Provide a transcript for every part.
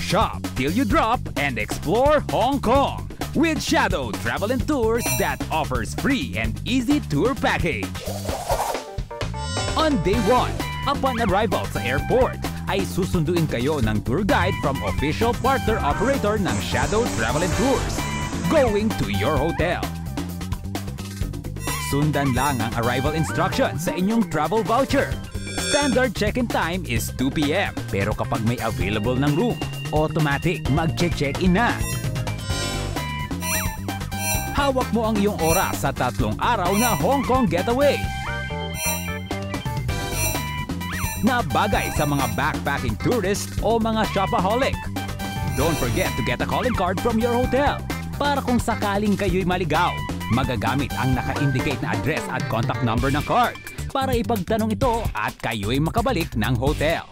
Shop till you drop and explore Hong Kong with Shadow Travel and Tours that offers free and easy tour package. On day 1, upon arrival sa airport, ay susunduin kayo ng tour guide from official partner operator ng Shadow Travel and Tours going to your hotel. Sundan lang ang arrival instructions sa inyong travel voucher. Standard check-in time is 2 p.m. Pero kapag may available ng room, automatic mag-check-in na. Hawak mo ang iyong oras sa 3 araw na Hong Kong getaway na bagay sa mga backpacking tourist o mga shopaholic. Don't forget to get a calling card from your hotel para kung sakaling kayo'y maligaw, magagamit ang naka-indicate na address at contact number ng card para ipagtanong ito at kayo'y makabalik ng hotel.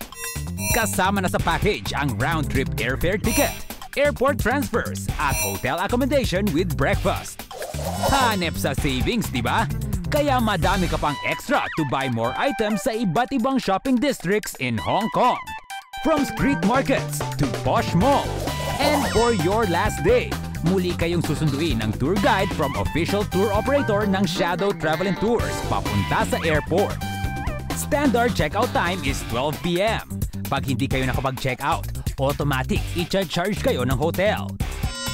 Kasama na sa package ang round-trip airfare ticket, airport transfers at hotel accommodation with breakfast. Hanep sa savings, di ba? Kaya madami ka pang extra to buy more items sa iba't ibang shopping districts in Hong Kong. From street markets to posh malls. And for your last day, muli kayong susunduin ng tour guide from official tour operator ng Shadow Travel and Tours papunta sa airport. Standard checkout time is 12 p.m. Pag hindi kayo nakapag-checkout, automatic i-charge kayo ng hotel.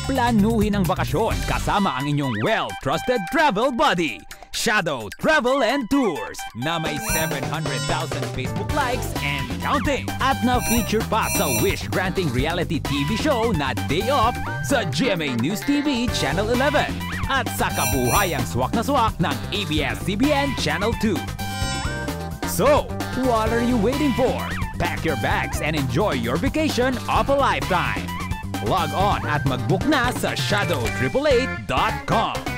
Planuhin ang bakasyon kasama ang inyong well-trusted travel buddy, Shadow Travel and Tours, na may 700,000 Facebook likes and counting. At na-feature pa sa wish-granting reality TV show na Day Off sa GMA News TV Channel 11 at sa kabuhayang swak na swak ng ABS-CBN Channel 2. So, what are you waiting for? Pack your bags and enjoy your vacation of a lifetime. Log on at mag-book na sa shadow888.com.